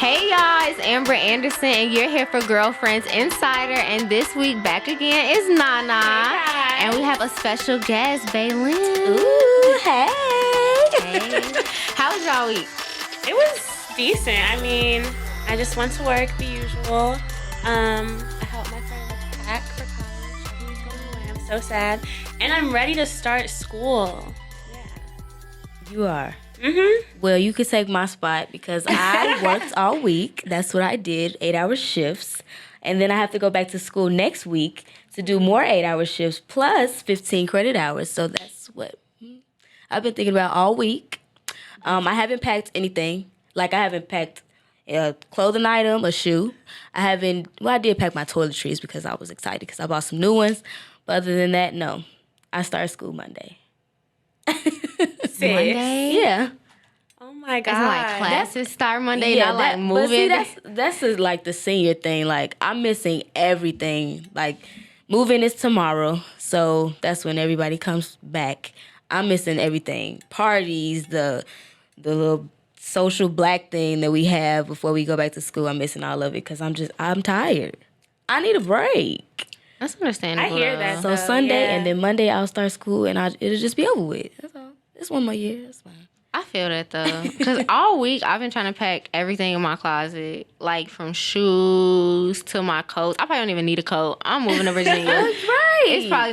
Hey y'all, it's Amber Anderson, and you're here for Girlfriends Insider. And this week, back again is Nana, and we have a special guest, Baylin. Ooh, hey. Hey. How was y'all week? It was decent. I mean, I just went to work, the usual. I helped my friend pack for college. Everything's going away. I'm so sad, and I'm ready to start school. Yeah. You are. Mhm. Well, you could take my spot because I worked all week. That's what I did, 8-hour shifts. And then I have to go back to school next week to do more 8-hour shifts plus 15 credit hours. So that's what I've been thinking about all week. I haven't packed anything. Like, I haven't packed a clothing item, a shoe. I did pack my toiletries because I was excited because I bought some new ones. But other than that, no. I start school Monday. Monday? Yeah. Oh my god. It's like classes start Monday, not like moving. But see, that's like the senior thing. Like, I'm missing everything. Like, moving is tomorrow, so that's when everybody comes back. I'm missing everything. Parties, the little social black thing that we have before we go back to school. I'm missing all of it because I'm tired. I need a break. That's understandable. I hear that. So Sunday and then Monday I'll start school and it'll just be over with. That's all. It's one more year. That's fine. I feel that though, because all week I've been trying to pack everything in my closet, like from shoes to my coats. I probably don't even need a coat. I'm moving to Virginia. That's right. It's probably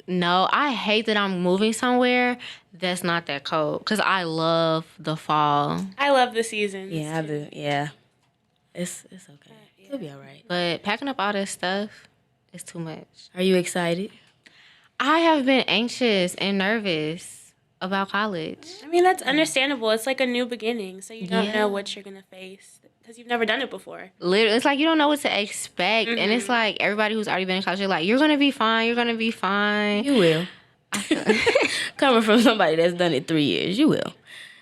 not. I hate that I'm moving somewhere that's not that cold, because I love the fall. I love the seasons. Yeah, I do. Yeah. It's okay. It'll be all right. But packing up all this stuff is too much. Are you excited? I have been anxious and nervous about college. I mean, that's understandable. It's like a new beginning, so you don't know what you're gonna face because you've never done it before. Literally, it's like you don't know what to expect, and it's like everybody who's already been in college, you're like, you're gonna be fine. You're gonna be fine. You will. Coming from somebody that's done it 3 years, you will.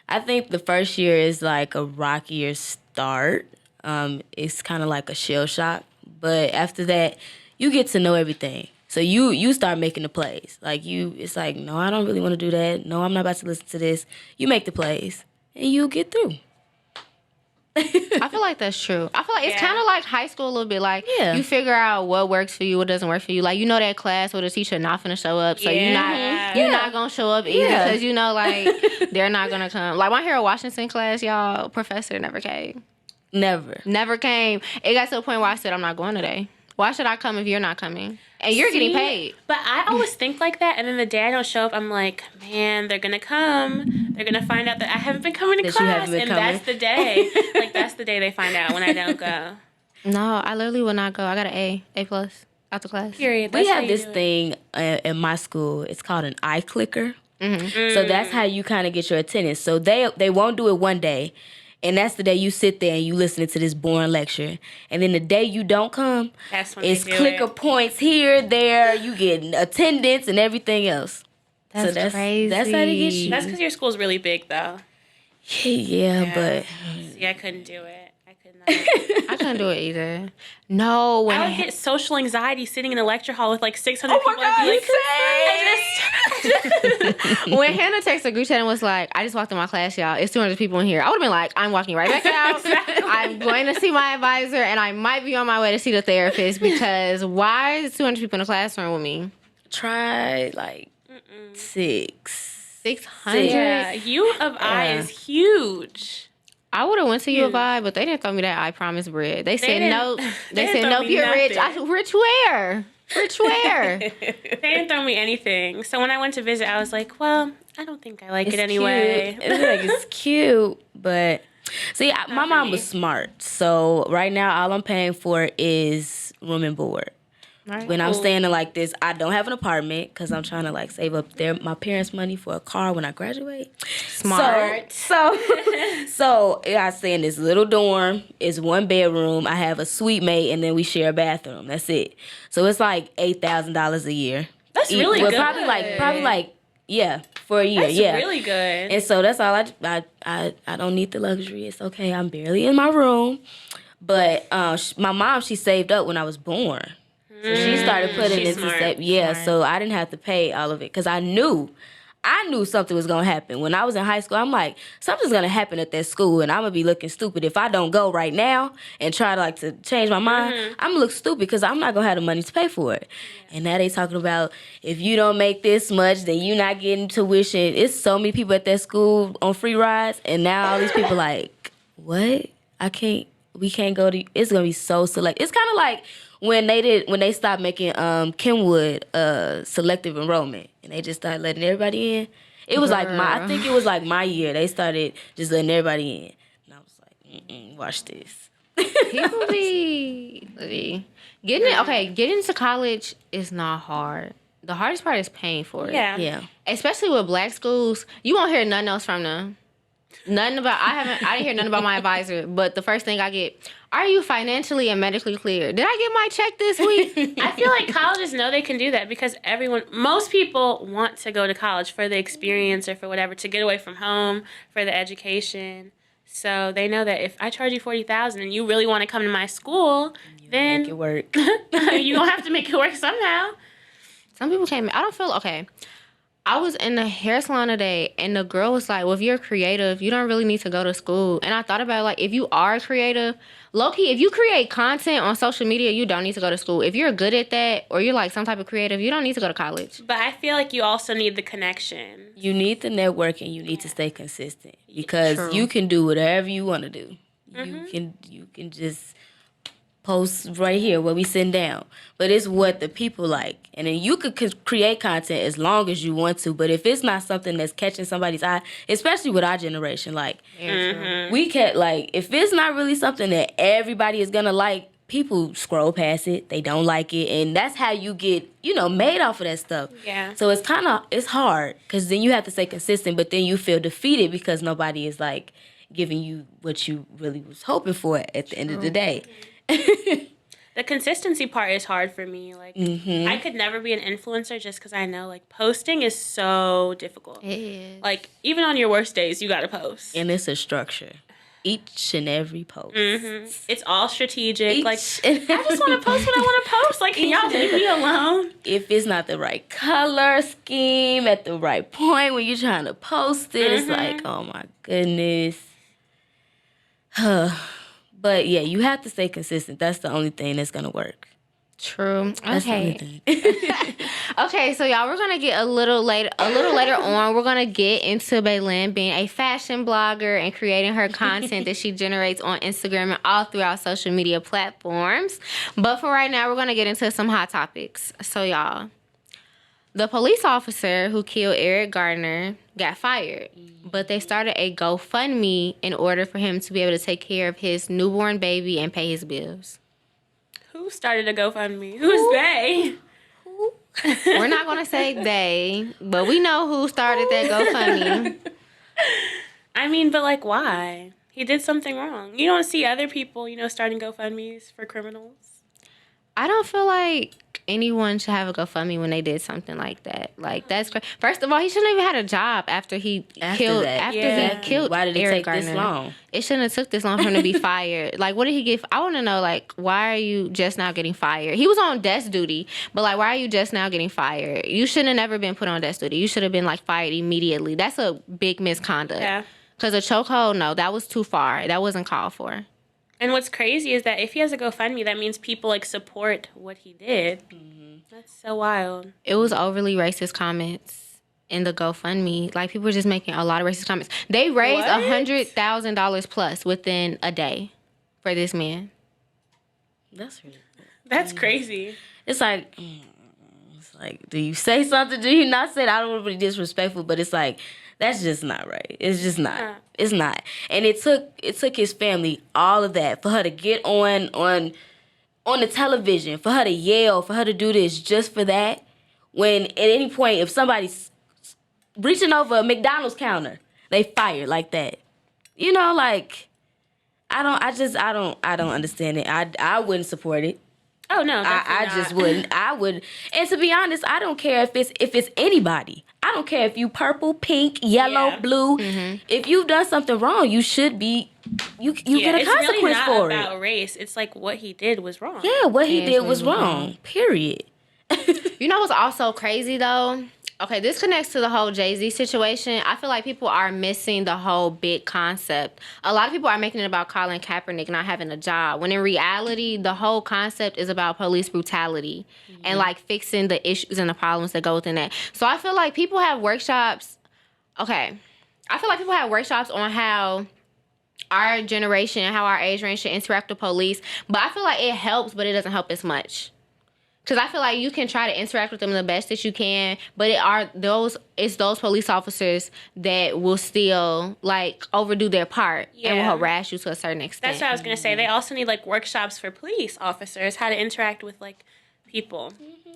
I think the first year is like a rockier start. It's kind of like a shell shock, but after that, you get to know everything. So you start making the plays. Like it's like, no, I don't really want to do that. No, I'm not about to listen to this. You make the plays, and you get through. I feel like that's true. I feel like it's kind of like high school a little bit. Like, you figure out what works for you, what doesn't work for you. Like, you know that class where the teacher not finna show up, so you're not gonna show up either because you know, like, they're not gonna come. Like, my Harold Washington class, y'all, professor never came. Never came. It got to a point where I said, I'm not going today. Why should I come if you're not coming? And you're getting paid. But I always think like that, and then the day I don't show up, I'm like, man, they're gonna come. They're gonna find out that I haven't been coming to class, and that's the day. Like, that's the day they find out when I don't go. No, I literally will not go. I got an A plus after class. Period. We have this thing in my school. It's called an eye clicker. Mm-hmm. So that's how you kind of get your attendance. So they won't do it one day. And that's the day you sit there and you listen to this boring lecture. And then the day you don't come, it's clicker points here, there. You get attendance and everything else. That's crazy. That's how they get you. That's because your school's really big, though. Yeah, but... See, I couldn't do it. I could not. I couldn't do it either. No. I would get social anxiety sitting in a lecture hall with like 600 people. God, I'd be like, when Hannah texted a group chat and was like, I just walked in my class, y'all. It's 200 people in here. I would have been like, I'm walking right back out. I'm going to see my advisor, and I might be on my way to see the therapist, because why is 200 people in the classroom with me? Try like 600. 600? Yeah, U of I is huge. I would have went to U of I, but they didn't throw me that I promise bread. They said no. They said no, you're rich. I said, rich where? Rich where? They didn't throw me anything. So when I went to visit, I was like, well, I don't think I like it anyway. It's cute, but see, my mom was smart. So right now, all I'm paying for is room and board. Right. When I'm staying in like this, I don't have an apartment because I'm trying to like save up my parents' money for a car when I graduate. Smart. So I stay in this little dorm. It's 1 bedroom. I have a suite mate, and then we share a bathroom. That's it. So it's like $8,000 a year. That's really good. Probably like for a year. That's really good. And so that's all I don't need the luxury. It's okay. I'm barely in my room, but my mom, she saved up when I was born. So she started putting into smart. So I didn't have to pay all of it because I knew I knew something was going to happen. When I was in high school, I'm like, something's going to happen at that school, and I'm going to be looking stupid. If I don't go right now and try to, like, to change my mind, I'm going to look stupid because I'm not going to have the money to pay for it. And now they talking about if you don't make this much, then you're not getting tuition. It's so many people at that school on free rides, and now all these people like, what? We can't go to, it's going to be so select. It's kind of like when they stopped making Kenwood selective enrollment, and they just started letting everybody in. It was like I think it was like my year. They started just letting everybody in. And I was like, watch this. People be getting into college is not hard. The hardest part is paying for it. Yeah. Especially with black schools, you won't hear nothing else from them. Nothing about I didn't hear nothing about my advisor, but the first thing I get, are you financially and medically clear? Did I get my check this week? I feel like colleges know they can do that because most people want to go to college for the experience or for whatever, to get away from home, for the education. So they know that if I charge you $40,000 and you really want to come to my school, then make it work. you're gonna have to make it work somehow. Some people can't. I don't feel okay. I was in the hair salon today, and the girl was like, well, if you're creative, you don't really need to go to school. And I thought about it, like, if you are creative, low-key, if you create content on social media, you don't need to go to school. If you're good at that, or you're, like, some type of creative, you don't need to go to college. But I feel like you also need the connection. You need the network, and you need to stay consistent. Because you can do whatever you want to do. You can just post right here where we sitting down. But it's what the people like. And then you could create content as long as you want to. But if it's not something that's catching somebody's eye, especially with our generation, like, we can't, like, if it's not really something that everybody is going to like, people scroll past it. They don't like it. And that's how you get, made off of that stuff. Yeah. So it's hard because then you have to stay consistent, but then you feel defeated because nobody is, like, giving you what you really was hoping for at the end of the day. The consistency part is hard for me. Like, I could never be an influencer just because I know, like, posting is so difficult. It is. Like, even on your worst days, you got to post. And it's a structure. Each and every post. It's all strategic. I just want to post what I want to post. Like, can y'all leave me alone? If it's not the right color scheme at the right point when you're trying to post it, it's like, oh my goodness. But yeah, you have to stay consistent. That's the only thing that's gonna work. True. That's Okay. Okay, so y'all, we're gonna get a little later on. We're gonna get into Baylin being a fashion blogger and creating her content that she generates on Instagram and all throughout social media platforms. But for right now, we're gonna get into some hot topics. So y'all, the police officer who killed Eric Gardner got fired, but they started a GoFundMe in order for him to be able to take care of his newborn baby and pay his bills. Who started a GoFundMe? Who's they? We're not going to say they, but we know who started that GoFundMe. I mean, but, like, why? He did something wrong. You don't see other people, starting GoFundMes for criminals. I don't feel like anyone should have a GoFundMe when they did something like that. Like, that's crazy. First of all, he shouldn't have even had a job after he killed Why did it Eric take Gardner. this long? It shouldn't have took this long for him to be fired. Like, what did he get? I want to know, like, why are you just now getting fired? He was on desk duty, but, like, why are you just now getting fired? You shouldn't have never been put on desk duty. You should have been, like, fired immediately. That's a big misconduct. Yeah. Because a chokehold, no, that was too far. That wasn't called for. And what's crazy is that if he has a GoFundMe, that means people, like, support what he did. That's so wild. It was overly racist comments in the GoFundMe. Like, people were just making a lot of racist comments. They raised $100,000 plus within a day for this man. That's crazy. It's like, do you say something? Do you not say it? I don't want to be disrespectful, but it's like, that's just not right. It's just not. It's not. And it took his family all of that for her to get on the television, for her to yell, for her to do this just for that. When at any point, if somebody's reaching over a McDonald's counter, they fired like that. Like, I don't understand it. I wouldn't support it. Oh no, I just wouldn't. I would, and to be honest, I don't care if it's anybody. I don't care if you purple, pink, yellow, blue. If you've done something wrong, you should be. You get a consequence really not for about it. Race. It's like what he did was wrong. Yeah, what he did was wrong. Period. You know what's also crazy though? okay, this connects to the whole Jay-Z situation. I feel like people are missing the whole big concept. A lot of people are making it about Colin Kaepernick not having a job, when in reality, the whole concept is about police brutality and, like, fixing the issues and the problems that go within that. So I feel like people have workshops. Okay. I feel like people have workshops on how our generation, how our age range should interact with police. But I feel like it helps, but it doesn't help as much. Because I feel like you can try to interact with them the best that you can, but it's those police officers that will still, like, overdo their part and will harass you to a certain extent. That's what I was going to say. They also need, like, workshops for police officers, how to interact with, like, people.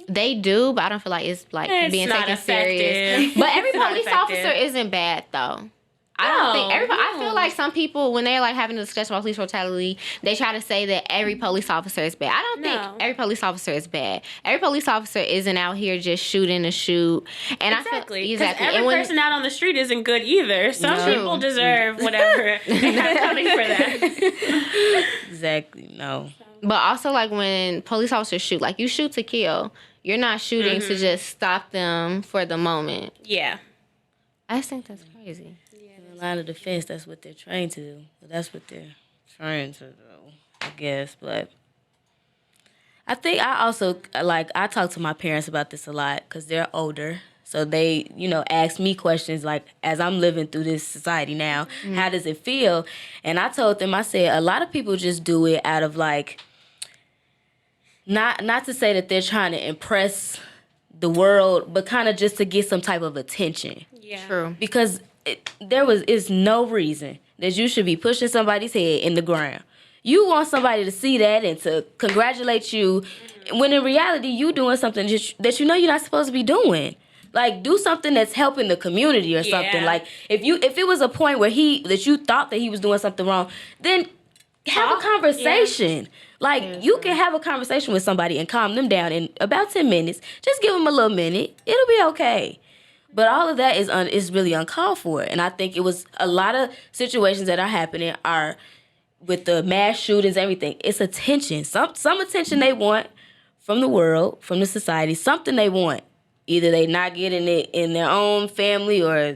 They do, but I don't feel like it's being taken serious. But every police officer isn't bad, though. I don't think everybody. I feel like some people, when they're like having a discussion about police brutality, they try to say that every police officer is bad. I don't think every police officer is bad. Every police officer isn't out here just shooting to shoot. And exactly. Every person out on the street isn't good either. Some people deserve whatever they have coming for them. Exactly. No. But also, like, when police officers shoot, like, you shoot to kill. You're not shooting to just stop them for the moment. Yeah. I just think that's crazy. In the line of defense, that's what they're trained to do. That's what they're trying to do, I guess. But I think I also, like, I talk to my parents about this a lot because they're older. So they, ask me questions like, as I'm living through this society now, how does it feel? And I told them, I said, a lot of people just do it out of, like, not to say that they're trying to impress the world, but kind of just to get some type of attention. Yeah. True. Because is no reason that you should be pushing somebody's head in the ground. You want somebody to see that and to congratulate you, when in reality you doing something that you're not supposed to be doing. Like, do something that's helping the community or something. Like, if it was a point where that you thought that he was doing something wrong, then have a conversation. Like, you can have a conversation with somebody and calm them down in about 10 minutes. Just give them a little minute. It'll be okay. But all of that is really uncalled for. And I think it was a lot of situations that are happening are with the mass shootings, everything. It's attention. Some attention they want from the world, from the society. Something they want. Either they not getting it in their own family or,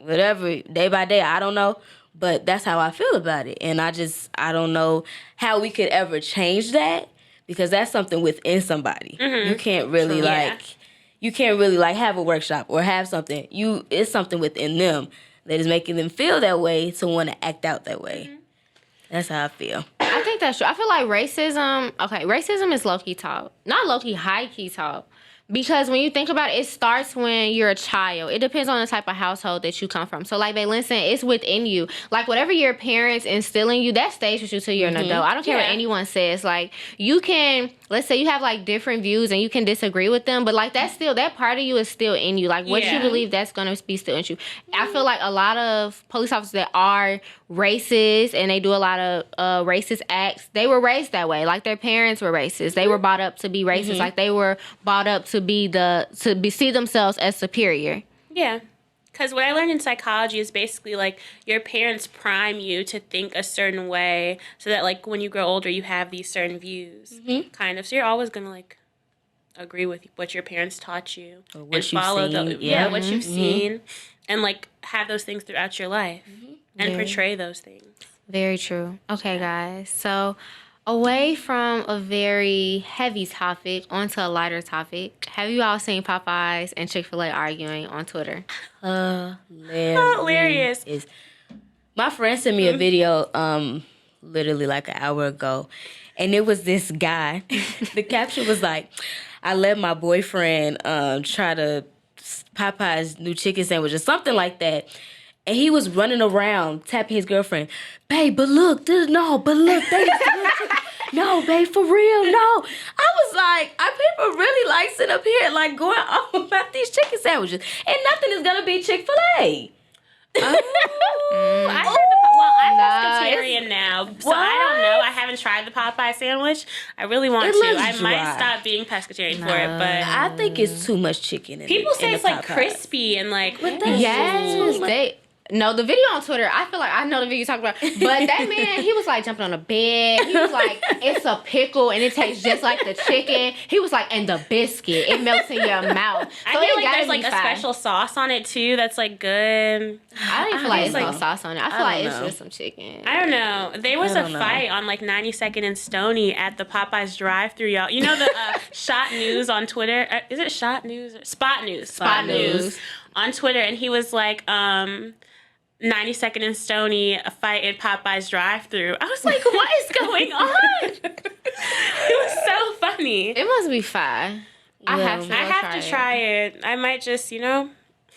whatever, day by day. I don't know. But that's how I feel about it. And I don't know how we could ever change that, because that's something within somebody. You can't really have a workshop or have something. It's something within them that is making them feel that way to want to act out that way. That's how I feel. I think that's true. I feel like racism is low-key taught. Not low-key, high-key taught. Because when you think about it, it starts when you're a child. It depends on the type of household that you come from. So, like Baylin said, it's within you. Like, whatever your parents instill in you, that stays with you till you're an adult. I don't care what anyone says. Like, you can, let's say you have, like, different views and you can disagree with them, but, like, that's still, that part of you is still in you. Like, what you believe, that's going to be still in you. I feel like a lot of police officers that are racist and they do a lot of racist acts, they were raised that way. Like, their parents were racist. They were brought up to be racist. Like, they were brought up to see themselves as superior. Yeah. Because what I learned in psychology is basically, like, your parents prime you to think a certain way so that, like, when you grow older, you have these certain views, kind of. So you're always going to, like, agree with what your parents taught you. Or what you've seen. What you've seen. And, like, have those things throughout your life. And portray those things. Very true. Okay, guys. So, away from a very heavy topic onto a lighter topic, have you all seen Popeyes and Chick-fil-A arguing on Twitter? Hilarious. My friend sent me a video literally like an hour ago, and it was this guy. The caption was like, I let my boyfriend try to Popeye's new chicken sandwich or something like that. And he was running around tapping his girlfriend. Babe, but look, babe, no, babe, for real, no. I was like, are people really like sitting up here like going on about these chicken sandwiches? And nothing is gonna be Chick-fil-A. I'm pescatarian now, so I don't know. I haven't tried the Popeye sandwich. I really want to. I might stop being pescatarian for it, but I think it's too much chicken in people say in it's like crispy and like No, the video on Twitter, I feel like I know the video you're talking about. But that man, he was like jumping on a bed. He was like, it's a pickle and it tastes just like the chicken. He was like, and the biscuit, it melts in your mouth. So I feel like there's like a special sauce on it too that's like good. I don't even feel like it's no sauce on it. I feel like it's just some chicken. I don't know. There was a fight on like 92nd and Stony at the Popeyes drive-thru, y'all. You know the Shot News on Twitter? Is it Shot News? Spot News. Spot News on Twitter. And he was like, 92nd and Stony, a fight at Popeyes drive-thru. I was like, what is going on? It was so funny. It must be fire. I have to try it. I might just,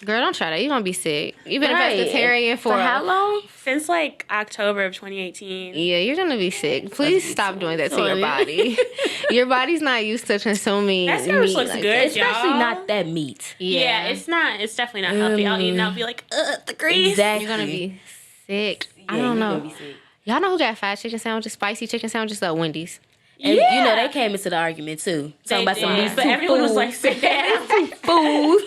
Girl, don't try that. You're going to be sick. You've been a pescatarian for how long? Since like October of 2018. Yeah, you're going to be sick. Please stop doing that to your body. Your body's not used to consuming that meat looks like good, that. Especially not that meat. Yeah, it's not. It's definitely not healthy. I'll eat and I'll be like, the grease. Exactly. You're going to be sick. Yeah, I don't know. You're gonna be sick. Y'all know who got fried chicken sandwiches, spicy chicken sandwiches at Wendy's? And they came into the argument too. Talking about some of these but everyone was like, sit down. Fools.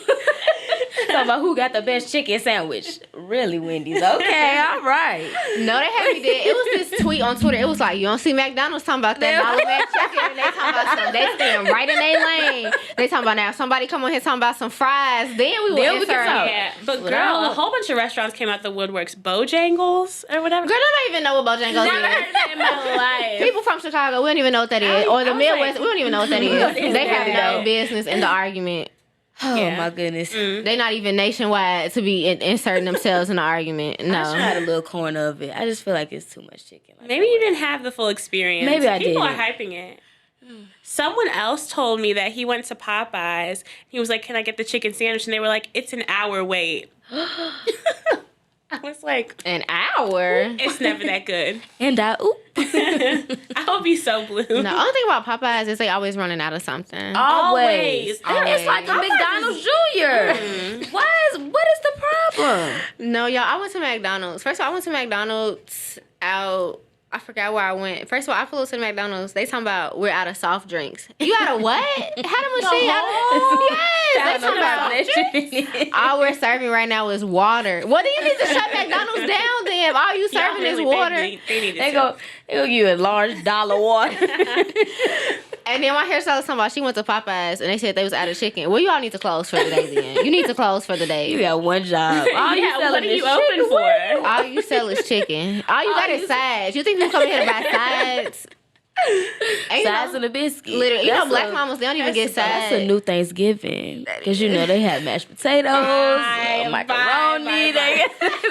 Talking about who got the best chicken sandwich. Really, Wendy's. Okay, all right. No, they had me there. It was this tweet on Twitter. It was like, you don't see McDonald's talking about that $1 McChicken. And they talking about some. They staying right in their lane. They talking about now. Somebody come on here talking about some fries. Then we will insert. Yeah, but girl, a whole bunch of restaurants came out the woodworks. Bojangles or whatever. Girl, I don't even know what Bojangles is. Never heard of that in my life. People from Chicago, we don't even know what that is. Or the Midwest, we don't even know what that is. They have no business in the argument. Oh my goodness. They not even nationwide to be inserting themselves in the argument. No. I tried a little corner of it. I just feel like it's too much chicken. Like, Maybe you didn't have the full experience. Maybe I did. People are hyping it. Someone else told me that he went to Popeyes. He was like, can I get the chicken sandwich? And they were like, it's an hour wait. I was like, an hour? It's never that good. And I would be so blue. No, the only thing about Popeyes is they always running out of something. Always. It's like a McDonald's Jr. What is the problem? No, y'all, I went to McDonald's. First of all, I went to McDonald's out. I forgot where I went. First of all, I flew to McDonald's. They talking about we're out of soft drinks. You out of what? How the machine out of... Yes! They talking about all we're serving right now is water. Well, then you need to shut McDonald's down then. If all you serving is water. They go give you a large dollar water. And then my hairstylist talking about she went to Popeyes and they said they was out of chicken. Well, you all need to close for the day then. You need to close for the day. You got one job. All you what are you chicken. open for? All you sell is chicken. All you got is sides. You think people come here to buy sides? Sides and a biscuit. Literally, black mamas, they don't even get sides. That's a new Thanksgiving. Because they have mashed potatoes, macaroni, they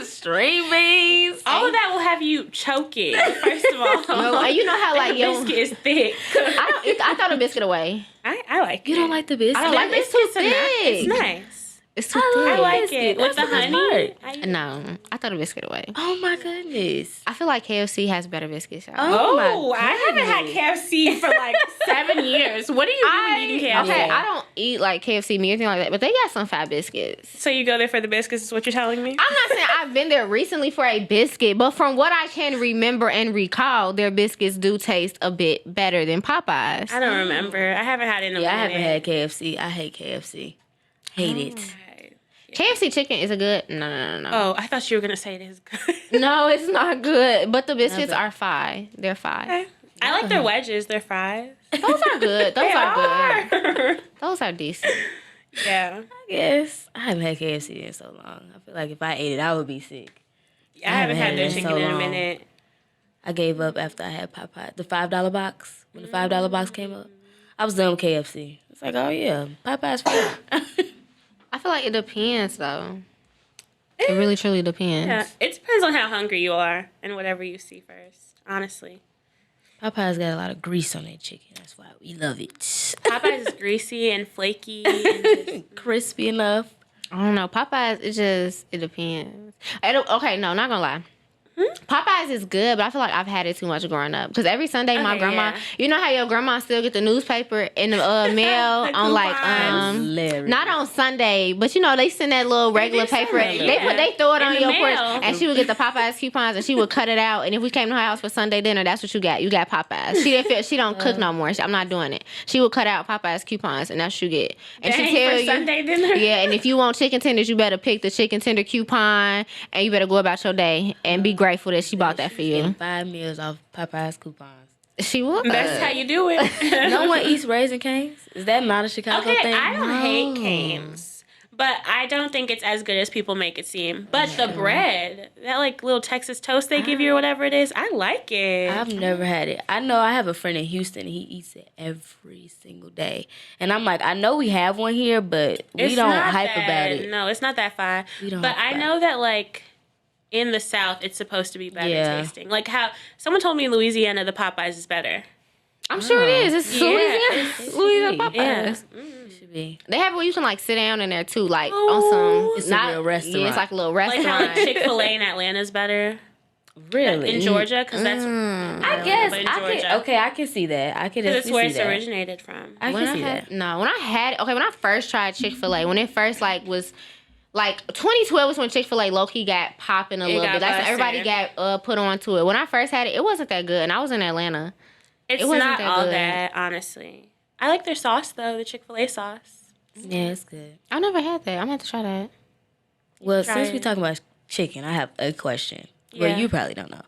string beans. All of that will have you choking, first of all. No, and you know how like the biscuit is thick. I throw the biscuit away. I like it. You don't like the biscuit? I don't like it. It's too thick. It's nice. It's too thick. I like it. With the honey? No, I throw the biscuit away. Oh my goodness. I feel like KFC has better biscuits. Y'all. Oh, I haven't had KFC for like 7 years. What are you doing eating KFC? Okay, I don't eat like KFC meat or anything like that, but they got some fat biscuits. So you go there for the biscuits is what you're telling me? I'm not saying I've been there recently for a biscuit, but from what I can remember and recall, their biscuits do taste a bit better than Popeyes. I don't remember. I haven't had it in a minute. I haven't had KFC. I hate KFC. Hate it. KFC chicken is a good... No. Oh, I thought you were going to say it is good. No, it's not good. But the biscuits are fine. They're fine. Okay. I like their wedges. Their fries. Those are good. Those are good. Those are decent. Yeah. I guess. I haven't had KFC in so long. I feel like if I ate it, I would be sick. I haven't had their chicken in a minute. I gave up after I had Popeye. The $5 box. When the $5 box came up, I was done with KFC. It's like, oh yeah, Popeye's fine. I feel like it depends, though. It really, truly depends. Yeah, it depends on how hungry you are and whatever you see first, honestly. Popeyes got a lot of grease on their chicken. That's why we love it. Popeyes is greasy and flaky and crispy enough. I don't know. Popeyes, it depends. Okay, no, not gonna lie. Popeyes is good, but I feel like I've had it too much growing up. Because every Sunday, my grandma, you know how your grandma still get the newspaper in the mail on like not on Sunday, but you know they send that little regular paper. They throw it on your porch, and she would get the Popeyes coupons and she would cut it out. And if we came to her house for Sunday dinner, that's what you got. You got Popeyes. She don't cook no more. I'm not doing it. She would cut out Popeyes coupons, and that's what you get. And she tell you Sunday dinner. Yeah, and if you want chicken tenders, you better pick the chicken tender coupon, and you better go about your day and be grateful that she bought that for you. 5 meals off Popeyes coupons. She would. That's how you do it. No one eats Raisin Cane's? Is that not a Chicago thing? I don't hate Cane's, but I don't think it's as good as people make it seem. But the bread, that like little Texas toast they give you or whatever it is, I like it. I've never had it. I know I have a friend in Houston. He eats it every single day. And I'm like, I know we have one here, but we don't hype about it. No, it's not that fire. But I know that like in the South, it's supposed to be better tasting. Like how someone told me in Louisiana the Popeyes is better. I'm sure it is. It's Louisiana Popeyes. Yeah. It should be. They have where you can like sit down in there too, like on some. It's a real restaurant. Yeah, it's like a little restaurant. Like how Chick-fil-A in Atlanta is better. Really? In Georgia, because that's I guess I can see that. I can definitely it's where see it's that. originated from. I can see that. No, when I first tried Chick-fil-A, when it first like was. Like 2012 was when Chick-fil-A low-key got popping a little bit. That's when everybody got put onto it. When I first had it, it wasn't that good, and I was in Atlanta. It wasn't not that all good. That, honestly. I like their sauce though, the Chick-fil-A sauce. Yeah, it's good. I never had that. I'm gonna have to try that. Well, since we're talking about chicken, I have a question. Yeah. Well, you probably don't know.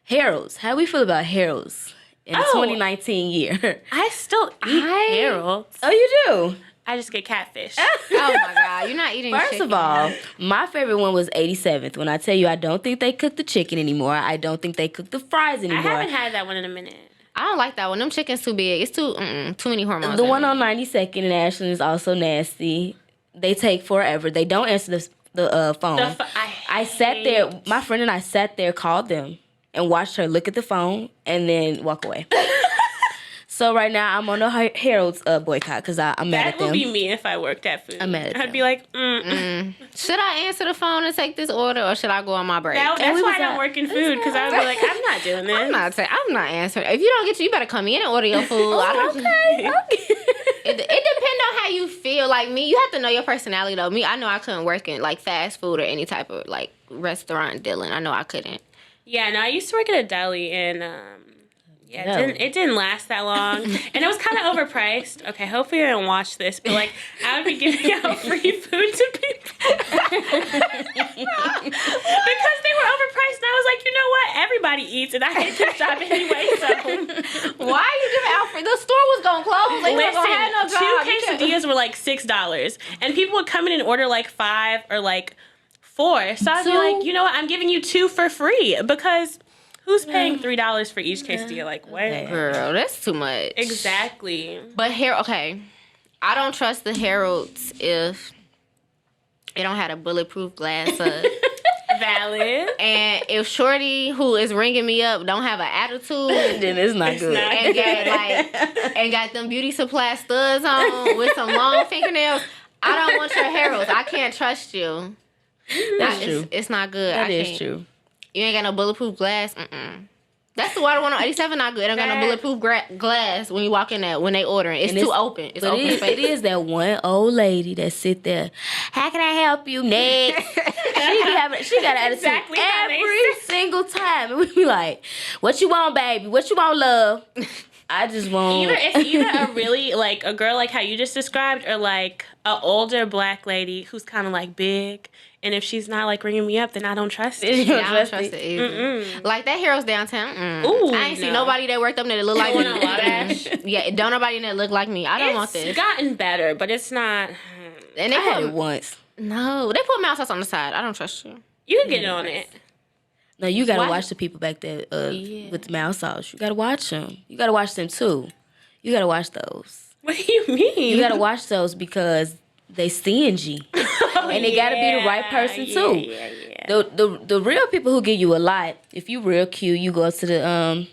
Harold's. How we feel about Harold's in the 2019 year? I still eat Harold's. Oh, you do? I just get catfish. Oh my God, you're not eating First chicken. of all, my favorite one was 87th. When I tell you I don't think they cook the chicken anymore, I don't think they cook the fries anymore. I haven't had that one in a minute. I don't like that one. Them chicken's too big. It's too many hormones. The one on 92nd in Ashland is also nasty. They take forever. They don't answer the phone. I sat there. My friend and I sat there, called them, and watched her look at the phone and then walk away. So right now I'm on the Harold's boycott because I'm mad at them. That would be me if I worked at food. I'm mad at them. I'd be like, should I answer the phone and take this order or should I go on my break? That's why I don't work in food because I would be like, I'm not doing this. I'm not answering. If you don't get you better come in and order your food. Okay. It depends on how you feel. Like me, you have to know your personality though. Me, I know I couldn't work in like fast food or any type of like restaurant dealing. I know I couldn't. Yeah, no, I used to work at a deli and it didn't last that long. And it was kind of overpriced. Okay, hopefully they don't watch this, but like I would be giving out free food to people. Because they were overpriced and I was like, you know what? Everybody eats and I hate this job anyway, so why are you giving out free? The store was gonna close. They weren't gonna have no job. 2 quesadillas were like $6. And people would come in and order like 5 or like 4. So I'd be like, you know what? I'm giving you 2 for free because who's paying $3 for each quesadilla? Like, what? Girl, that's too much. Exactly. But I don't trust the Harold's if it don't have a bulletproof glass up. Valid. And if Shorty, who is ringing me up, don't have an attitude, then it's not good. And got them beauty supply studs on with some long fingernails, I don't want your Harold's. I can't trust you. That's true. It's not good. That is true. You ain't got no bulletproof glass. That's the water one on 87 not good. It don't got no bulletproof glass when you walk in there when they ordering. It's too open. It's open space. It is that one old lady that sit there. How can I help you, next? she got an attitude every single time. And we be like, what you want, baby? What you want, love? I just want... It's either a really, like, a girl like how you just described or, like, an older black lady who's kind of, like, big. And if she's not, like, ringing me up, then I don't trust it. I don't trust it either. Like, that Harold's downtown. Ooh, I ain't seen nobody that worked up there that look like me. Yeah, don't nobody in there look like me. I don't want this. It's gotten better, but it's not... And they had it once. No, they put mouse sauce on the side. I don't trust you. You can get it on it. No, you gotta watch the people back there with the mouse sauce. You gotta watch them. You gotta watch them too. You gotta watch those. What do you mean? You gotta watch those because they stingy, and they gotta be the right person too. Yeah. The real people who give you a lot. If you real cute, you go to the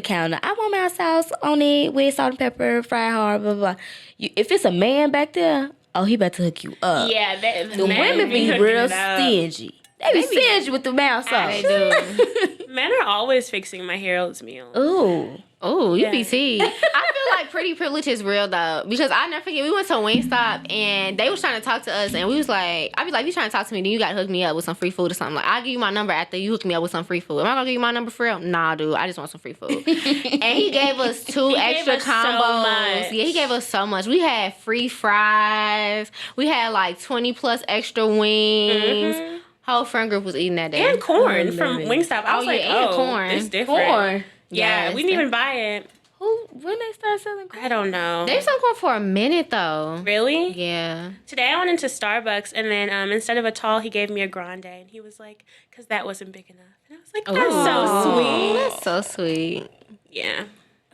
counter. I want mouse sauce on it with salt and pepper, fried hard, blah blah blah. If it's a man back there, he about to hook you up. Yeah, the women be real stingy. They be singed with the mouth sauce. They do. Men are always fixing my Harold's meals. Ooh. Oh, you be tea. I feel like pretty privilege is real though, because I never forget we went to Wingstop and they was trying to talk to us and we was like, I'd be like, you trying to talk to me, then you gotta hook me up with some free food or something. Like, I'll give you my number after you hook me up with some free food. Am I gonna give you my number for real? Nah, dude, I just want some free food. And he gave us two extra combos. Yeah, he gave us so much. We had free fries. We had like 20 plus extra wings. Mm-hmm. Whole friend group was eating that day. And corn from Wingstop. I was like, corn. It's different. Corn. Yeah, we didn't even buy it. When they start selling corn? I don't know. They sold corn for a minute though. Really? Yeah. Today I went into Starbucks and then instead of a tall, he gave me a grande and he was like, because that wasn't big enough. And I was like, that's so sweet. That's so sweet. Yeah.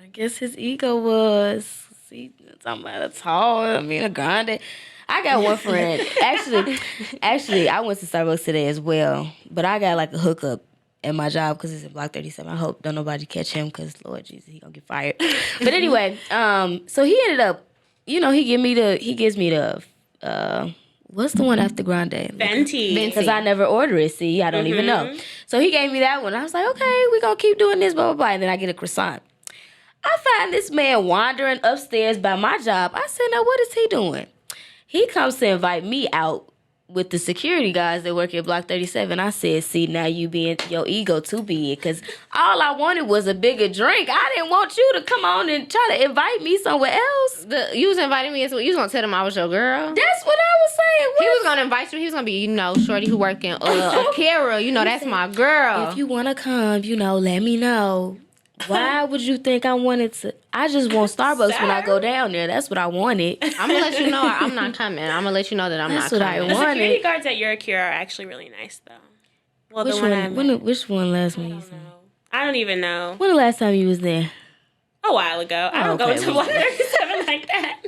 I guess his ego was, talking about a tall, a grande. I got one friend. Actually, I went to Starbucks today as well, but I got like a hookup at my job because it's in Block 37. I hope don't nobody catch him because Lord Jesus, he gonna get fired. But anyway, so he ended up, he gives me the what's the one after grande? Venti. Because I never order it. See, I don't even know. So he gave me that one. I was like, okay, we gonna keep doing this, blah blah blah. And then I get a croissant. I find this man wandering upstairs by my job. I said, now what is he doing? He comes to invite me out with the security guys that work at Block 37. I said, see, now you being your ego too big. Because all I wanted was a bigger drink. I didn't want you to come on and try to invite me somewhere else. You was inviting me as well. You was going to tell them I was your girl. That's what I was saying. He was going to invite you. He was going to be, shorty who work in Akira. That's my girl. If you want to come, let me know. Why would you think I wanted to? I just want Starbucks when I go down there. That's what I wanted. I'm going to let you know I'm not coming. I'm going to let you know that I'm not coming. That's what I wanted. wanted. The security guards at your Akira are actually really nice, though. Well, which the one which one last one? I don't even know. When the last time you was there? A while ago. I don't go to Block 37 like that.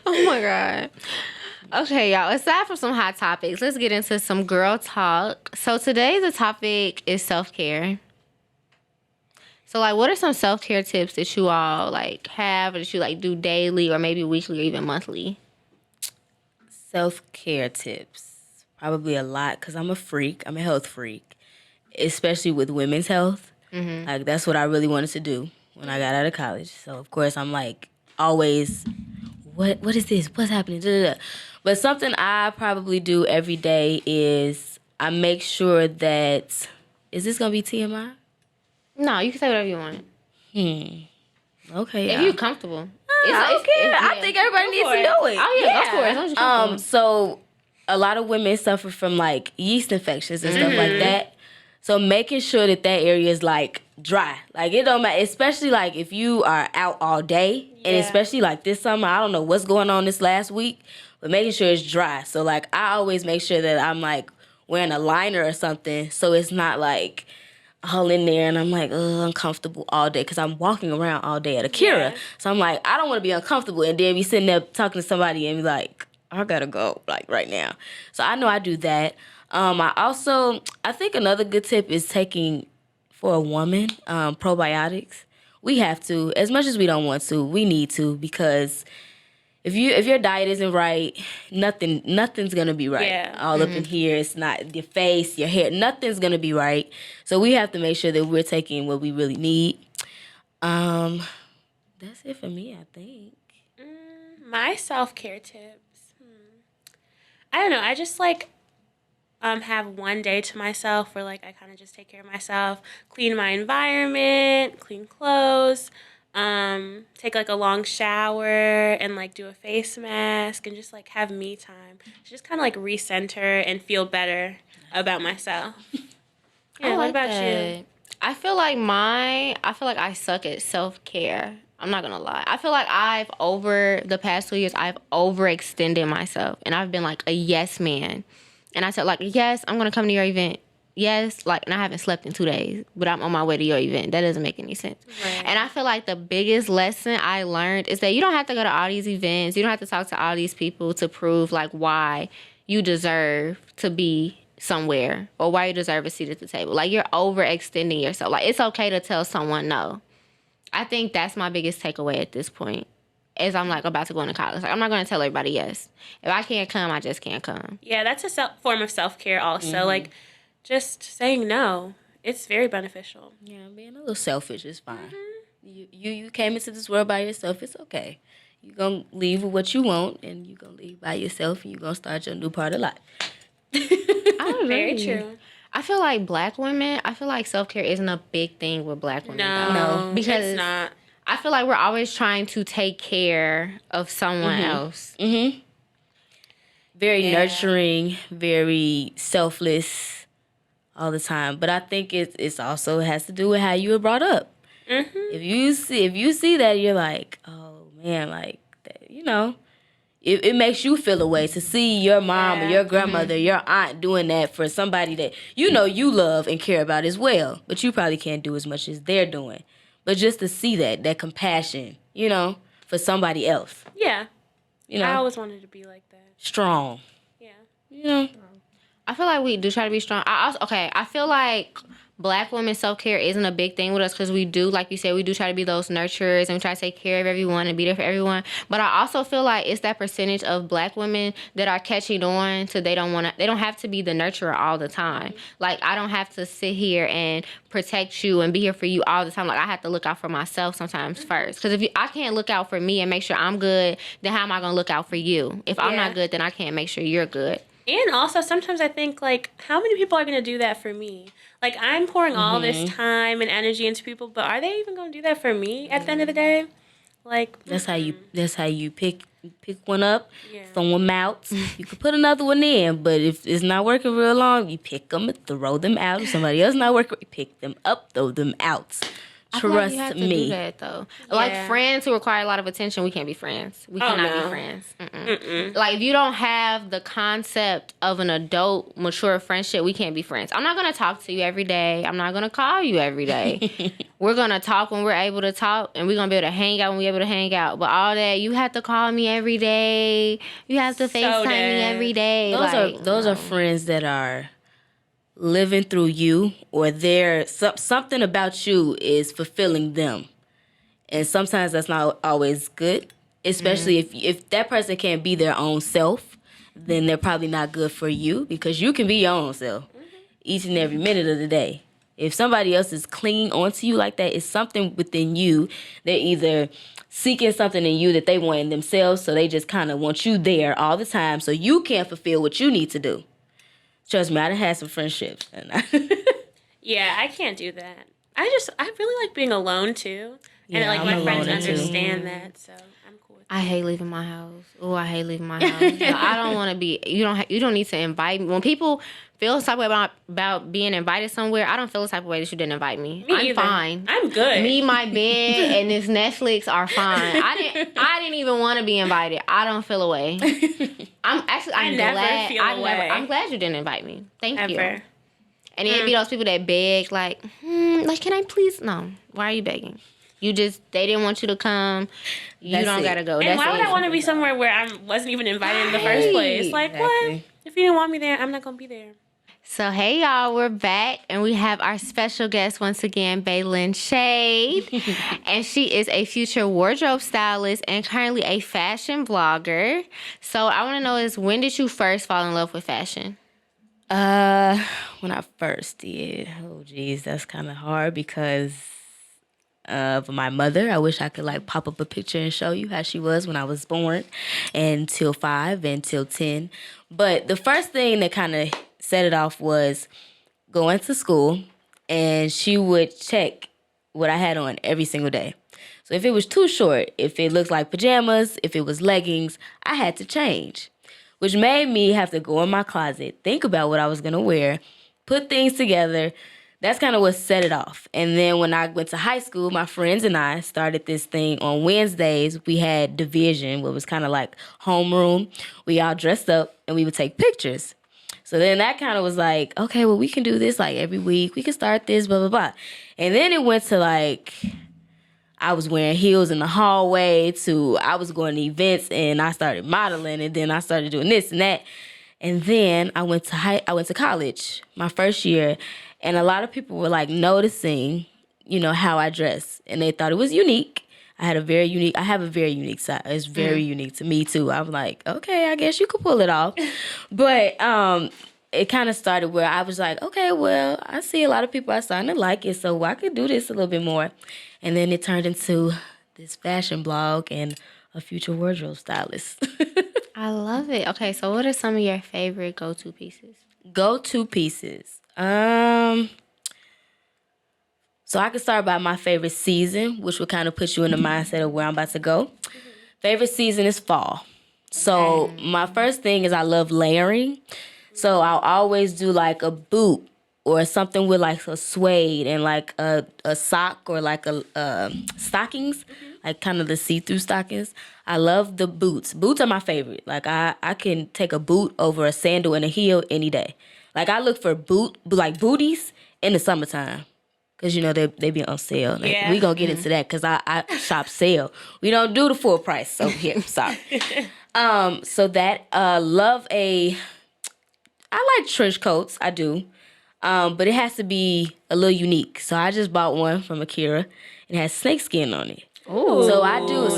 Oh, my God. Okay, y'all. Aside from some hot topics, let's get into some girl talk. So today the topic is self-care. So, what are some self-care tips that you all, have or that you, do daily or maybe weekly or even monthly? Self-care tips. Probably a lot because I'm a freak. I'm a health freak, especially with women's health. Mm-hmm. That's what I really wanted to do when I got out of college. So, of course, I'm, always, what is this? What's happening? Da-da-da. But something I probably do every day is I make sure that, is this going to be TMI? No, you can say whatever you want. Okay. If you're comfortable. I think everybody needs to do it. Oh, yeah, go for it. So a lot of women suffer from yeast infections and stuff like that. So making sure that area is dry. It don't matter, especially if you are out all day and especially this summer. I don't know what's going on this last week, but making sure it's dry. So I always make sure that I'm wearing a liner or something so it's not all in there and I'm uncomfortable all day because I'm walking around all day at Akira. Yeah. So I'm I don't want to be uncomfortable and then be sitting there talking to somebody and be I gotta go right now. So I know I do that. I think another good tip is taking, for a woman, probiotics. We have to, as much as we don't want to, we need to, because if your diet isn't right, nothing's gonna be right. Yeah. All up in here, it's not your face, your hair, nothing's gonna be right. So we have to make sure that we're taking what we really need. That's it for me, I think. My self-care tips. I don't know. I just have one day to myself where I kind of just take care of myself, clean my environment, clean clothes. Take a long shower and do a face mask and just have me time to just kind of recenter and feel better about myself. Yeah, what about you? I feel like I suck at self-care. I'm not gonna lie. I feel like over the past 2 years, I've overextended myself and I've been a yes man. And I said yes, I'm gonna come to your event. Yes, and I haven't slept in 2 days, but I'm on my way to your event. That doesn't make any sense. Right. And I feel like the biggest lesson I learned is that you don't have to go to all these events. You don't have to talk to all these people to prove, why you deserve to be somewhere or why you deserve a seat at the table. You're overextending yourself. It's okay to tell someone no. I think that's my biggest takeaway at this point. As I'm about to go into college. I'm not going to tell everybody yes. If I can't come, I just can't come. Yeah, that's a form of self-care also. just saying no. It's very beneficial. Yeah, being a little selfish is fine. You came into this world by yourself. It's okay. You're going to leave with what you want, and you're going to leave by yourself, and you're going to start your new part of life. Very true. I feel like black women, self-care isn't a big thing with black women. No, because it's not. I feel like we're always trying to take care of someone else. Mm-hmm. Very nurturing, very selfless all the time. But I think it's also has to do with how you were brought up. Mm-hmm. If you see that, you're like, oh man, like that, you know, it makes you feel a way to see your mom or your grandmother, your aunt doing that for somebody that you know you love and care about as well. But you probably can't do as much as they're doing. But just to see that compassion, you know, for somebody else. Yeah. You know, I always wanted to be like that. Strong. Yeah. You know. I feel like we do try to be strong. I feel like black women self-care isn't a big thing with us because we do, like you said, we do try to be those nurturers and we try to take care of everyone and be there for everyone. But I also feel like it's that percentage of black women that are catching on to they don't have to be the nurturer all the time. Like, I don't have to sit here and protect you and be here for you all the time. Like, I have to look out for myself sometimes first. Because if I can't look out for me and make sure I'm good, then how am I going to look out for you? If I'm not good, then I can't make sure you're good. And also, sometimes I think, like, how many people are going to do that for me? Like, I'm pouring all this time and energy into people, but are they even going to do that for me at the end of the day? Like, that's how you pick one up, throw them out. You can put another one in, but if it's not working real long, you pick them, throw them out. If somebody else not working, pick them up, throw them out. I feel like you have to do that, though. Yeah. Like, friends who require a lot of attention, we can't be friends. We cannot be friends. Like, if you don't have the concept of an adult, mature friendship, we can't be friends. I'm not going to talk to you every day. I'm not going to call you every day. We're going to talk when we're able to talk, and we're going to be able to hang out when we're able to hang out. But all that, you have to call me every day. You have to FaceTime me every day. Those are friends that are living through you, or something about you is fulfilling them, and sometimes that's not always good, especially if that person can't be their own self, then they're probably not good for you, because you can be your own self each and every minute of the day. If somebody else is clinging onto you like that, it's something within you. They're either seeking something in you that they want in themselves, so they just kind of want you there all the time so you can't fulfill what you need to do. Trust me, I done had some friendships. Yeah, I can't do that. I really like being alone too. And like my friends understand that, so I'm cool with that. I hate leaving my house. Oh, I hate leaving my house. No, I don't want to be, you don't need to invite me. When people feel the type of way about being invited somewhere, I don't feel the type of way that you didn't invite me. I'm either. Fine. I'm good. Me, my bed, and this Netflix are fine. I didn't even want to be invited. I don't feel away. I'm glad you didn't invite me. Thank you. And it'd be those people that beg, like, can I please? No. Why are you begging? They didn't want you to come. You don't gotta go. And why would I want to be somewhere where I wasn't even invited in the first place? Like, what? If you didn't want me there, I'm not gonna be there. So, hey, y'all, we're back, and we have our special guest once again, Baylin Shade. And she is a future wardrobe stylist and currently a fashion blogger. So, I want to know when did you first fall in love with fashion? When I first did. Oh, geez, that's kind of hard because of my mother. I wish I could, pop up a picture and show you how she was when I was born, until 5 and till 10. But the first thing that kind of set it off was going to school, and she would check what I had on every single day. So if it was too short, if it looked like pajamas, if it was leggings, I had to change, which made me have to go in my closet, think about what I was going to wear, put things together. That's kind of what set it off. And then when I went to high school, my friends and I started this thing on Wednesdays. We had division, what was kind of like homeroom. We all dressed up, and we would take pictures. So then that kind of was like, okay, well, we can do this every week. We can start this, blah, blah, blah. And then it went to I was wearing heels in the hallway to I was going to events, and I started modeling, and then I started doing this and that. And then I went to college my first year, and a lot of people were noticing, how I dress, and they thought it was unique. I have a very unique style. It's very unique to me too. I'm like, okay, I guess you could pull it off. But it kind of started where I was like, okay, well, I see a lot of people are starting to like it, so I could do this a little bit more. And then it turned into this fashion blog and a future wardrobe stylist. I love it. Okay, so what are some of your favorite go-to pieces? Go-to pieces. So I could start by my favorite season, which would kind of put you in the mindset of where I'm about to go. Mm-hmm. Favorite season is fall. So my first thing is I love layering. So I'll always do like a boot or something with like a suede and like a sock or like a stockings, like kind of the see-through stockings. I love the boots. Boots are my favorite. Like I can take a boot over a sandal and a heel any day. Like I look for booties in the summertime. Because, you know, they be on sale. Like, we going to get into that because I shop sale. We don't do the full price over here. Sorry. So that, I like trench coats. I do. But it has to be a little unique. So I just bought one from Akira. It has snakeskin on it. Ooh, so I do.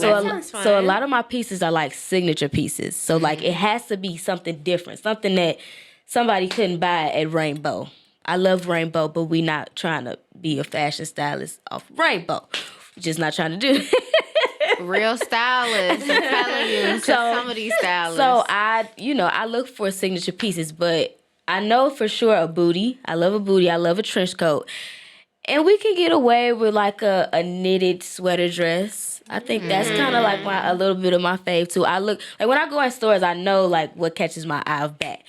So a lot of my pieces are like signature pieces. So, like, it has to be something different. Something that somebody couldn't buy at Rainbow. I love Rainbow, but we not trying to be a fashion stylist off Rainbow. We're just not trying to do that. Real stylists, I'm telling you. Some of these stylists. So I look for signature pieces, but I know for sure a booty. I love a booty. I love a trench coat. And we can get away with like a knitted sweater dress. I think that's kind of like a little bit of my fave too. I look like when I go in stores, I know like what catches my eye of back.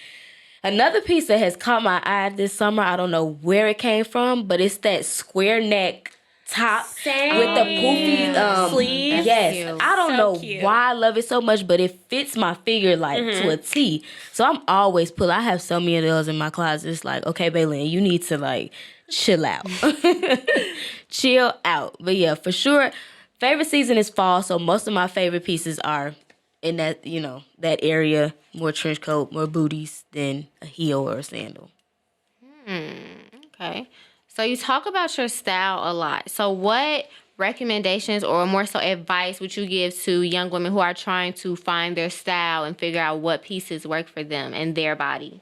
Another piece that has caught my eye this summer, I don't know where it came from, but it's that square neck top with the poofy sleeves. Yes, I don't know why I love it so much, but it fits my figure like to a T. So I'm always pulling. I have so many of those in my closet. It's like, okay, Baylin, you need to like chill out. Chill out. But yeah, for sure, favorite season is fall, so most of my favorite pieces are in that, that area, more trench coat, more booties than a heel or a sandal. Okay. So you talk about your style a lot. So what recommendations or more so advice would you give to young women who are trying to find their style and figure out what pieces work for them and their body?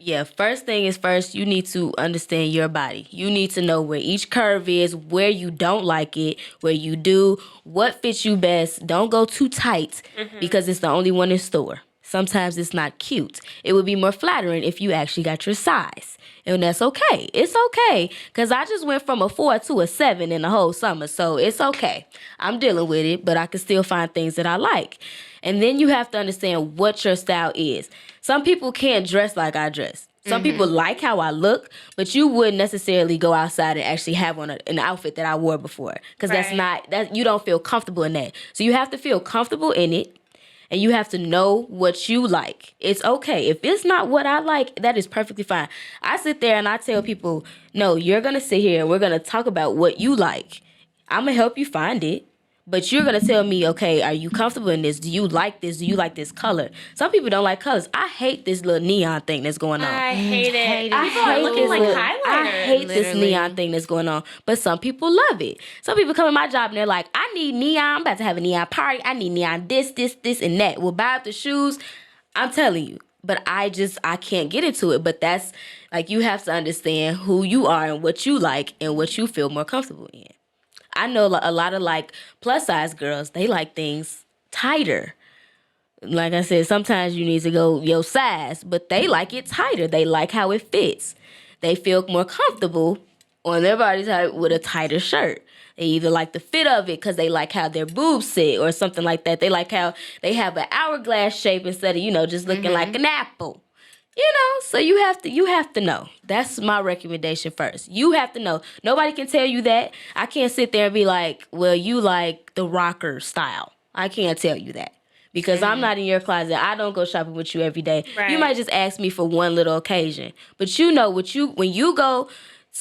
Yeah, first thing is first, you need to understand your body. You need to know where each curve is, where you don't like it, where you do, what fits you best. Don't go too tight because it's the only one in store. Sometimes it's not cute. It would be more flattering if you actually got your size. And that's okay. It's okay. Because I just went from a 4 to a 7 in the whole summer. So it's okay. I'm dealing with it, but I can still find things that I like. And then you have to understand what your style is. Some people can't dress like I dress. Some people like how I look, but you wouldn't necessarily go outside and actually have on an outfit that I wore before. Because you don't feel comfortable in that. So you have to feel comfortable in it. And you have to know what you like. It's okay. If it's not what I like, that is perfectly fine. I sit there and I tell people, no, you're going to sit here and we're going to talk about what you like. I'm going to help you find it. But you're going to tell me, okay, are you comfortable in this? Do you like this? Do you like this color? Some people don't like colors. I hate this little neon thing that's going on. I hate it. I hate this neon thing that's going on. But some people love it. Some people come in my job and they're like, I need neon. I'm about to have a neon party. I need neon this, and that. We'll buy up the shoes. I'm telling you. But I can't get into it. But that's, like, you have to understand who you are and what you like and what you feel more comfortable in. I know a lot of like plus size girls, they like things tighter. Like I said, sometimes you need to go your size, but they like it tighter. They like how it fits. They feel more comfortable on their body type with a tighter shirt. They either like the fit of it because they like how their boobs sit or something like that. They like how they have an hourglass shape instead of, just looking like an apple. So you have to know. That's my recommendation first. You have to know. Nobody can tell you that. I can't sit there and be like, well, you like the rocker style. I can't tell you that. Because I'm not in your closet. I don't go shopping with you every day. Right. You might just ask me for one little occasion. But you know when you go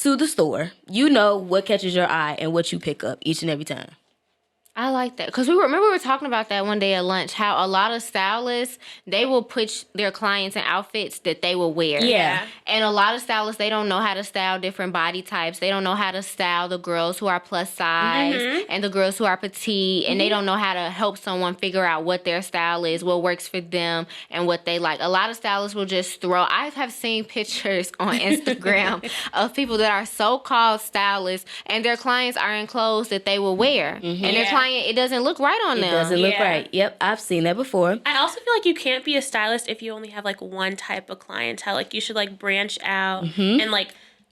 to the store, you know what catches your eye and what you pick up each and every time. I like that because we were talking about that one day at lunch. How a lot of stylists, they will put their clients in outfits that they will wear. Yeah. And a lot of stylists, they don't know how to style different body types. They don't know how to style the girls who are plus size and the girls who are petite, and they don't know how to help someone figure out what their style is, what works for them, and what they like. A lot of stylists will just throw. I have seen pictures on Instagram of people that are so-called stylists, and their clients are in clothes that they will wear, and their client, it doesn't look right on them. It doesn't look right. Yep, I've seen that before. I also feel like you can't be a stylist if you only have like one type of clientele. Like you should like branch out and like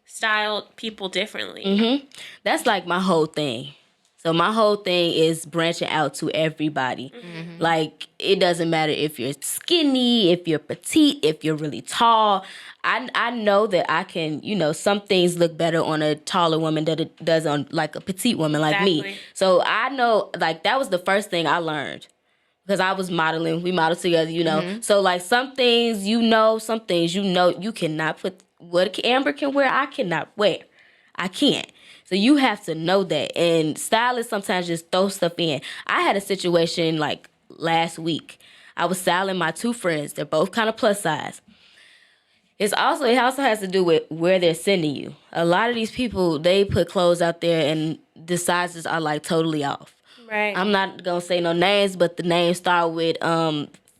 style people differently. That's like my whole thing. So my whole thing is branching out to everybody. Like, it doesn't matter if you're skinny, if you're petite, if you're really tall. I know that I can, some things look better on a taller woman than it does on, like, a petite woman like me. So I know, like, that was the first thing I learned. Because I was modeling. We modeled together, So, like, some things some things you cannot put. What Amber can wear, I cannot wear. I can't. So you have to know that. And stylists sometimes just throw stuff in. I had a situation like last week. I was styling my two friends. They're both kind of plus size. It also has to do with where they're sending you. A lot of these people, they put clothes out there and the sizes are like totally off. Right. I'm not going to say no names, but the names start with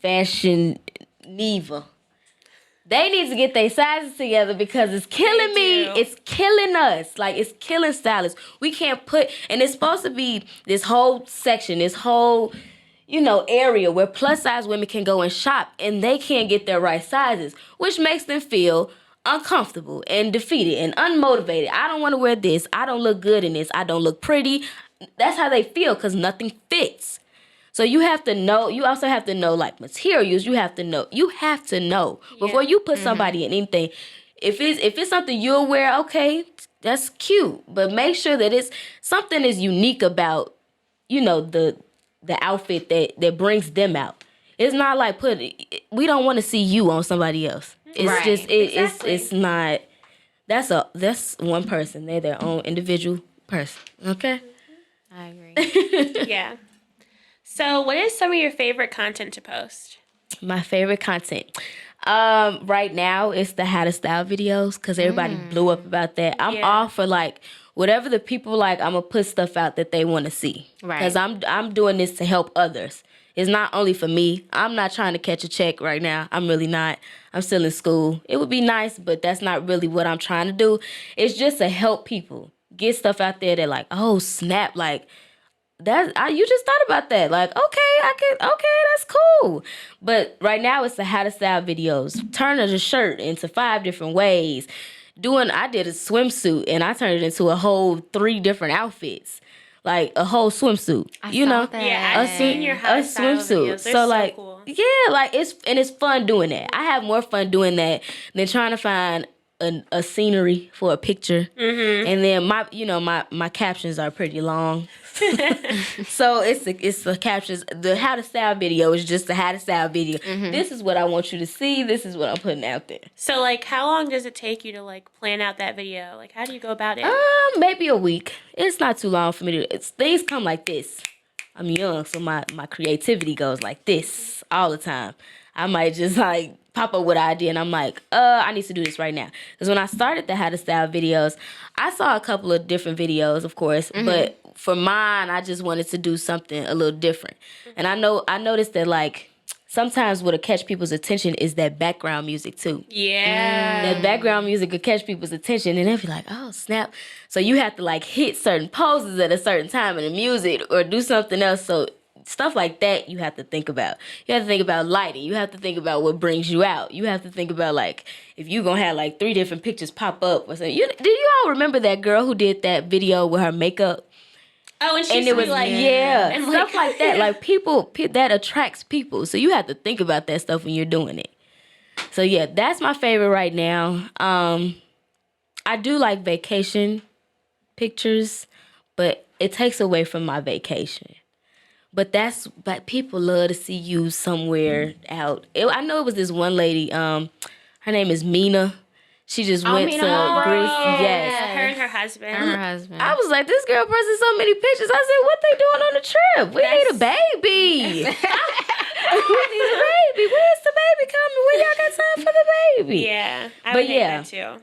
Fashion Neva. They need to get their sizes together because it's killing me. It's killing us. Like, it's killing stylists. We can't and it's supposed to be this whole section, this whole, area where plus size women can go and shop and they can't get their right sizes, which makes them feel uncomfortable and defeated and unmotivated. I don't want to wear this. I don't look good in this. I don't look pretty. That's how they feel because nothing fits. So you have to know. You also have to know like materials. You have to know before you put somebody in anything. If it's something you'll wear, okay, that's cute. But make sure that it's something is unique about, the outfit that brings them out. It's not like we don't want to see you on somebody else. It's just it's not. That's one person. They're their own individual person. Okay. I agree. Yeah. So, what is some of your favorite content to post? My favorite content. Right now, it's the how to style videos because everybody blew up about that. I'm all for like whatever the people like. I'm gonna put stuff out that they want to see because I'm doing this to help others. It's not only for me. I'm not trying to catch a check right now. I'm really not. I'm still in school. It would be nice, but that's not really what I'm trying to do. It's just to help people get stuff out there that like, oh snap, like. You just thought about that. Like, okay, that's cool. But right now it's the how to style videos. Turning a shirt into 5 different ways. I did a swimsuit and I turned it into a whole 3 different outfits. Like a whole swimsuit. I saw that. Yeah, I've seen your how to style videos. They're so cool. Yeah, like it's fun doing that. I have more fun doing that than trying to find a scenery for a picture. And then my captions are pretty long. So it's the captions. The how to style video is just the how to style video. This is what I want you to see. This is what I'm putting out there. So like, how long does it take you to like plan out that video? Like, how do you go about it? Maybe a week. It's not too long for me to. Things come like this. I'm young, so my creativity goes like this all the time. I might just like pop up with an idea and I'm like, I need to do this right now. Because when I started the how to style videos, I saw a couple of different videos, of course, but for mine, I just wanted to do something a little different. And I noticed that like sometimes what'll catch people's attention is that background music too. Yeah. That background music will catch people's attention and they'll be like, oh snap. So you have to like hit certain poses at a certain time in the music or do something else. So stuff like that you have to think about. You have to think about lighting. You have to think about what brings you out. You have to think about like if you're going to have like 3 different pictures pop up or something. Do you all remember that girl who did that video with her makeup? Oh, and it was like, and stuff like that. Like people, that attracts people. So you have to think about that stuff when you're doing it. So yeah, that's my favorite right now. I do like vacation pictures, but it takes away from my vacation. But people love to see you somewhere out. I know it was this one lady. Her name is Mina. She just went to Greece. Yes. Yes. Her and her husband. I was like, this girl posted so many pictures. I said, what they doing on the trip? We need a baby. We need a baby. Where's the baby coming? When y'all got time for the baby? Yeah. I would hate that too.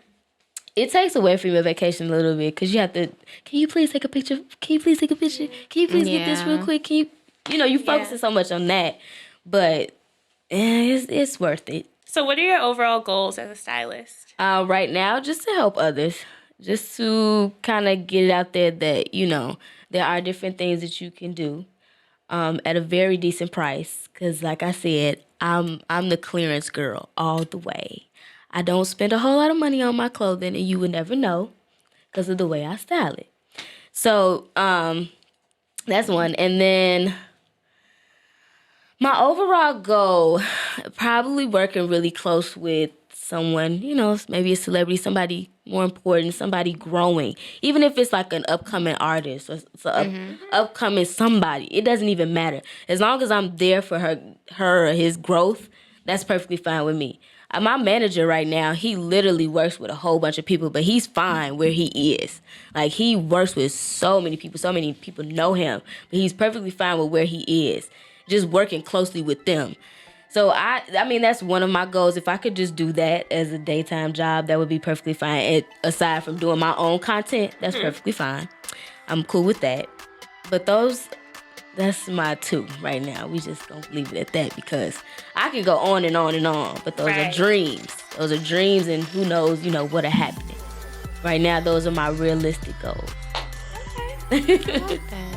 It takes away from your vacation a little bit because you have to, can you please take a picture? Can you please take a picture? Can you please get this real quick? Can you, you focusing so much on that. But it's worth it. So what are your overall goals as a stylist? Right now, just to help others. Just to kind of get it out there that, there are different things that you can do at a very decent price. Because like I said, I'm the clearance girl all the way. I don't spend a whole lot of money on my clothing, and you would never know because of the way I style it. So that's one. And then my overall goal, probably working really close with someone, maybe a celebrity, somebody more important, somebody growing. Even if it's like an upcoming artist or upcoming somebody, it doesn't even matter. As long as I'm there for her or his growth, that's perfectly fine with me. My manager right now, he literally works with a whole bunch of people, but he's fine where he is. Like, he works with so many people know him, but he's perfectly fine with where he is, just working closely with them. So, I mean, that's one of my goals. If I could just do that as a daytime job, that would be perfectly fine. And aside from doing my own content, that's perfectly fine. I'm cool with that. But that's my 2 right now. We just gonna leave it at that because I can go on and on and on. But those are dreams. Those are dreams, and who knows, what'll happen. Right now, those are my realistic goals. Okay. I like that.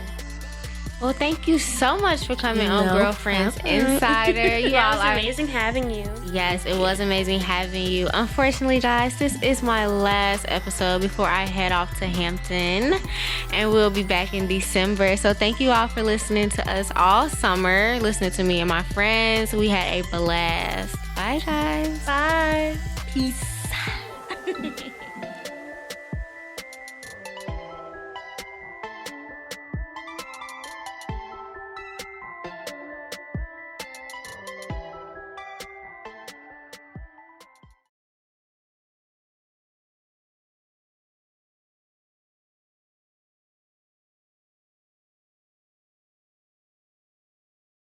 Well, thank you so much for coming on Girlfriends Insider. It was amazing having you. Yes, it was amazing having you. Unfortunately, guys, this is my last episode before I head off to Hampton, and we'll be back in December. So thank you all for listening to us all summer, listening to me and my friends. We had a blast. Bye, guys. Bye. Peace.